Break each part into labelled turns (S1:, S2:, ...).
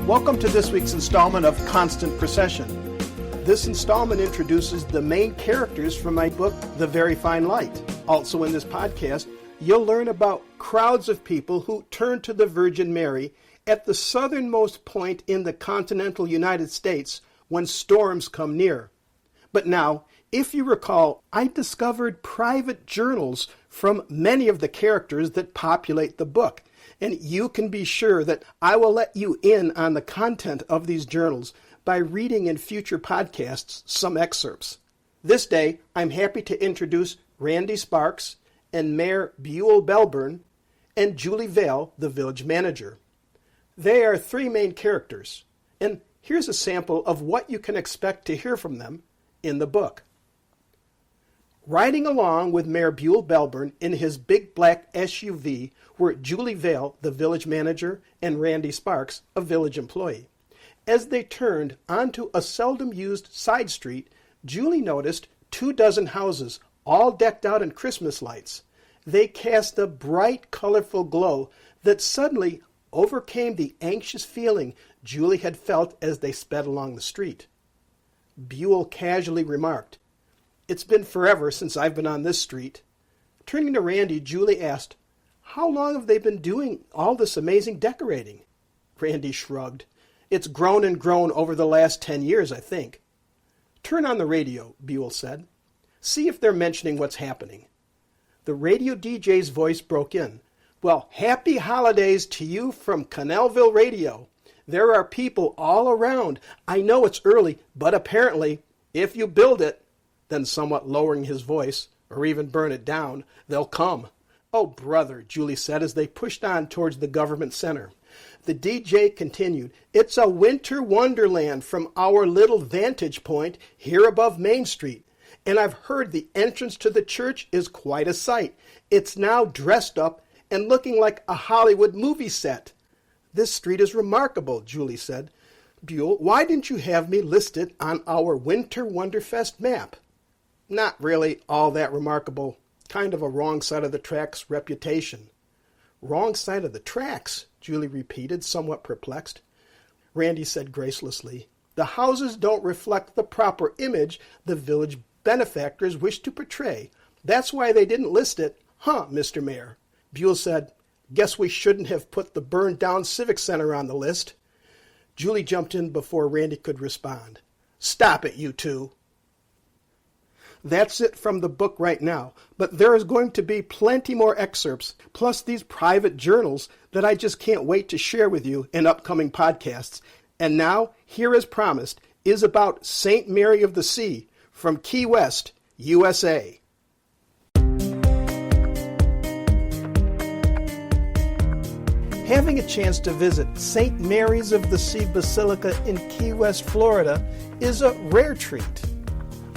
S1: Welcome to this week's installment of Constant Procession. This installment introduces the main characters from my book, The Very Fine Light. Also in this podcast, you'll learn about crowds of people who turn to the Virgin Mary at the southernmost point in the continental United States when storms come near. But now, if you recall, I discovered private journals from many of the characters that populate the book. And you can be sure that I will let you in on the content of these journals by reading in future podcasts some excerpts. This day, I'm happy to introduce Randy Sparks and Mayor Buell Belburn and Julie Vale, the village manager. They are three main characters, and here's a sample of what you can expect to hear from them in the book. Riding along with Mayor Buell Belburn in his big black SUV were Julie Vale, the village manager, and Randy Sparks, a village employee. As they turned onto a seldom-used side street, Julie noticed 24 houses, all decked out in Christmas lights. They cast a bright, colorful glow that suddenly overcame the anxious feeling Julie had felt as they sped along the street. Buell casually remarked, "It's been forever since I've been on this street." Turning to Randy, Julie asked, "How long have they been doing all this amazing decorating?" Randy shrugged. "It's grown and grown over the last 10 years, I think." "Turn on the radio," Buell said. "See if they're mentioning what's happening." The radio DJ's voice broke in. "Well, happy holidays to you from Connellville Radio. There are people all around. I know it's early, but apparently, if you build it," then somewhat lowering his voice, "or even burn it down, they'll come." "Oh, brother," Julie said as they pushed on towards the government center. The DJ continued, "It's a winter wonderland from our little vantage point here above Main Street. And I've heard the entrance to the church is quite a sight. It's now dressed up and looking like a Hollywood movie set." "This street is remarkable," Julie said. "Buell, why didn't you have me listed on our Winter Wonderfest map?" "Not really all that remarkable. Kind of a wrong side of the tracks reputation." "Wrong side of the tracks?" Julie repeated, somewhat perplexed. Randy said gracelessly, "The houses don't reflect the proper image the village benefactors wish to portray. That's why they didn't list it, huh, Mr. Mayor?" Buell said, "Guess we shouldn't have put the burned-down Civic Center on the list." Julie jumped in before Randy could respond. "Stop it, you two." That's it from the book right now, but there is going to be plenty more excerpts, plus these private journals that I just can't wait to share with you in upcoming podcasts. And now, here as promised, is about St. Mary of the Sea from Key West, USA. Having a chance to visit St. Mary's of the Sea Basilica in Key West, Florida is a rare treat.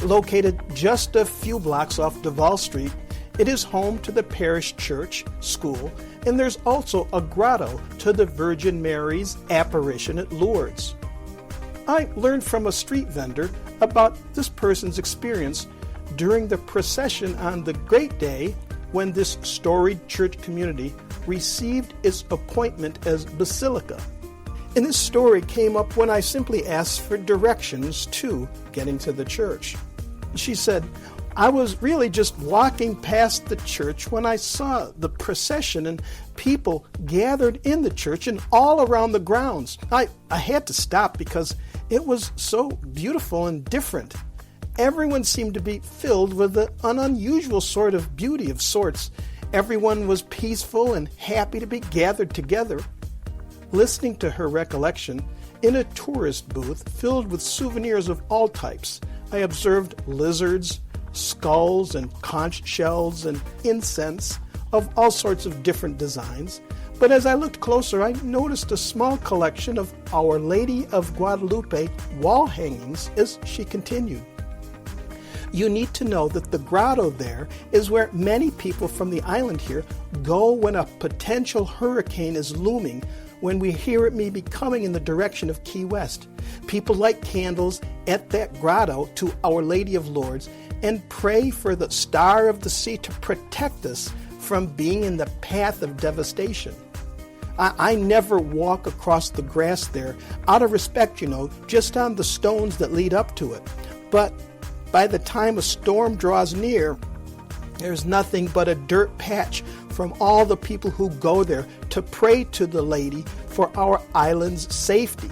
S1: Located just a few blocks off Duval Street, it is home to the parish church, school, and there's also a grotto to the Virgin Mary's apparition at Lourdes. I learned from a street vendor about this person's experience during the procession on the great day when this storied church community received its appointment as basilica. And this story came up when I simply asked for directions to getting to the church. She said, "I was really just walking past the church when I saw the procession and people gathered in the church and all around the grounds. I had to stop because it was so beautiful and different. Everyone seemed to be filled with an unusual sort of beauty of sorts. Everyone was peaceful and happy to be gathered together." Listening to her recollection, in a tourist booth filled with souvenirs of all types, I observed lizards, skulls and conch shells and incense of all sorts of different designs. But as I looked closer, I noticed a small collection of Our Lady of Guadalupe wall hangings as she continued. "You need to know that the grotto there is where many people from the island here go when a potential hurricane is looming, when we hear it may be coming in the direction of Key West. People light candles at that grotto to Our Lady of Lourdes and pray for the Star of the Sea to protect us from being in the path of devastation. I never walk across the grass there out of respect, just on the stones that lead up to it. But by the time a storm draws near, there's nothing but a dirt patch from all the people who go there to pray to the lady for our island's safety.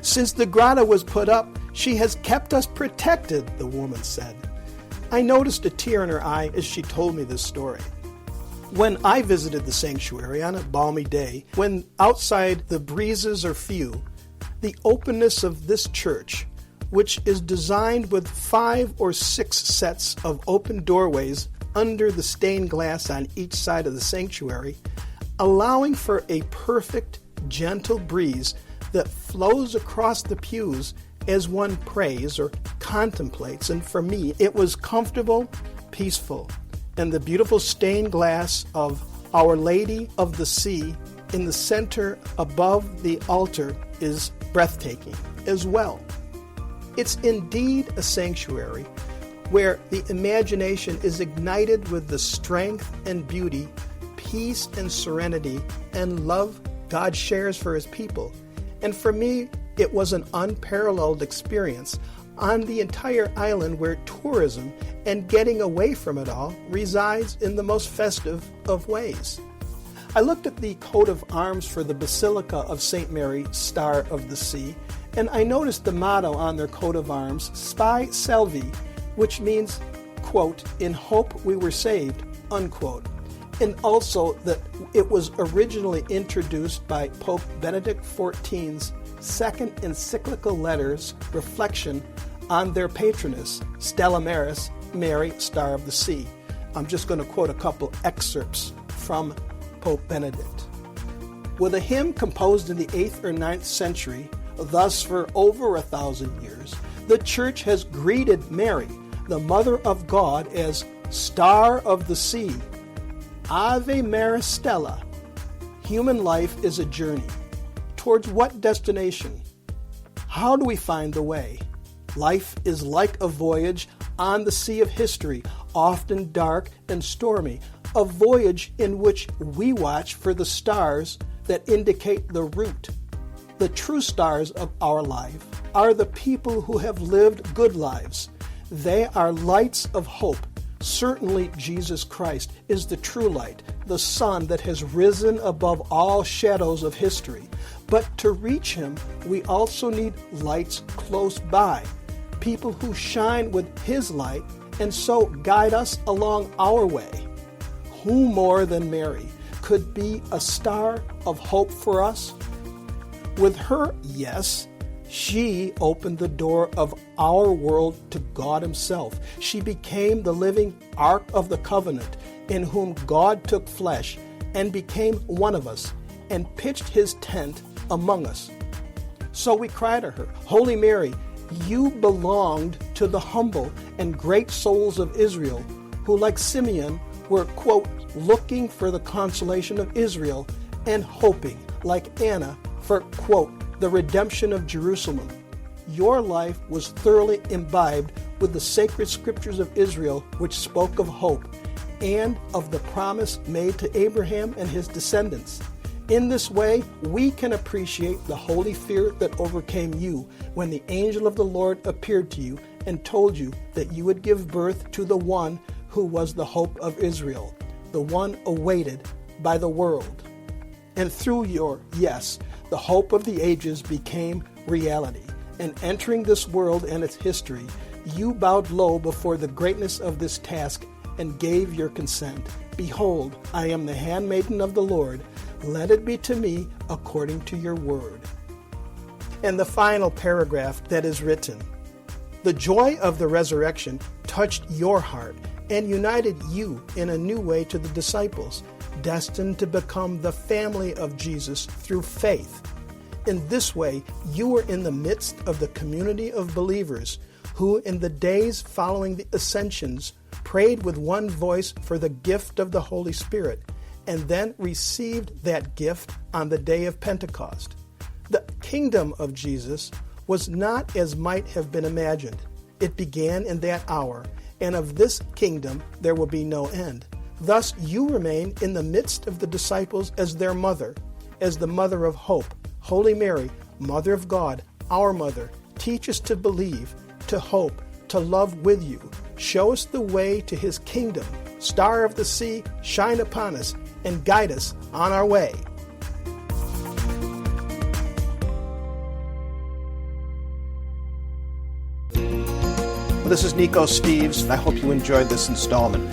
S1: Since the grotto was put up, she has kept us protected, the woman said. I noticed a tear in her eye as she told me this story. When I visited the sanctuary on a balmy day, when outside the breezes are few, the openness of this church, which is designed with 5 or 6 sets of open doorways under the stained glass on each side of the sanctuary, allowing for a perfect, gentle breeze that flows across the pews as one prays or contemplates. And for me, it was comfortable, peaceful, and the beautiful stained glass of Our Lady of the Sea in the center above the altar is breathtaking as well. It's indeed a sanctuary where the imagination is ignited with the strength and beauty, peace and serenity, and love God shares for His people. And for me, it was an unparalleled experience on the entire island where tourism and getting away from it all resides in the most festive of ways. I looked at the coat of arms for the Basilica of St. Mary, Star of the Sea, and I noticed the motto on their coat of arms, Spy Salvi, which means, quote, in hope we were saved, unquote. And also that it was originally introduced by Pope Benedict XIV's second encyclical letters reflection on their patroness, Stella Maris, Mary, Star of the Sea. I'm just going to quote a couple excerpts from Pope Benedict. With a hymn composed in the 8th or 9th century, thus for over 1,000 years, the Church has greeted Mary, the Mother of God, as Star of the Sea. Ave Maris Stella. Human life is a journey. Towards what destination? How do we find the way? Life is like a voyage on the sea of history, often dark and stormy, a voyage in which we watch for the stars that indicate the route. The true stars of our life are the people who have lived good lives. They are lights of hope. Certainly Jesus Christ is the true light, the sun that has risen above all shadows of history. But to reach Him, we also need lights close by, people who shine with His light and so guide us along our way. Who more than Mary could be a star of hope for us? With her, yes, she opened the door of our world to God Himself. She became the living Ark of the Covenant, in whom God took flesh and became one of us and pitched His tent among us. So we cry to her, Holy Mary, you belonged to the humble and great souls of Israel, who like Simeon were, quote, looking for the consolation of Israel and hoping, like Anna, for, quote, the redemption of Jerusalem. Your life was thoroughly imbibed with the sacred scriptures of Israel, which spoke of hope and of the promise made to Abraham and his descendants. In this way, we can appreciate the holy fear that overcame you when the angel of the Lord appeared to you and told you that you would give birth to the one who was the hope of Israel, the one awaited by the world. And through your yes, the hope of the ages became reality. And entering this world and its history, you bowed low before the greatness of this task and gave your consent. Behold, I am the handmaiden of the Lord. Let it be to me according to your word. And the final paragraph that is written, the joy of the resurrection touched your heart and united you in a new way to the disciples, destined to become the family of Jesus through faith. In this way, you were in the midst of the community of believers who, in the days following the ascensions, prayed with one voice for the gift of the Holy Spirit, and then received that gift on the day of Pentecost. The kingdom of Jesus was not as might have been imagined. It began in that hour, and of this kingdom there will be no end. Thus you remain in the midst of the disciples as their mother, as the Mother of Hope. Holy Mary, Mother of God, our Mother, teach us to believe, to hope, to love with you. Show us the way to his kingdom. Star of the sea, shine upon us and guide us on our way. This is Nico Steves. I hope you enjoyed this installment.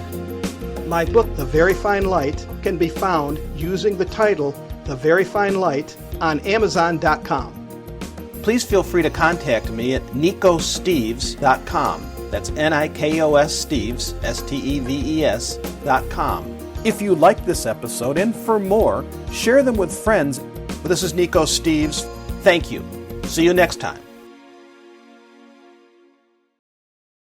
S1: My book, The Very Fine Light, can be found using the title, The Very Fine Light, on Amazon.com. Please feel free to contact me at nicosteves.com. That's Nikos Steves, Steves.com. If you liked this episode, and for more, share them with friends. This is Nico Steves. Thank you. See you next time.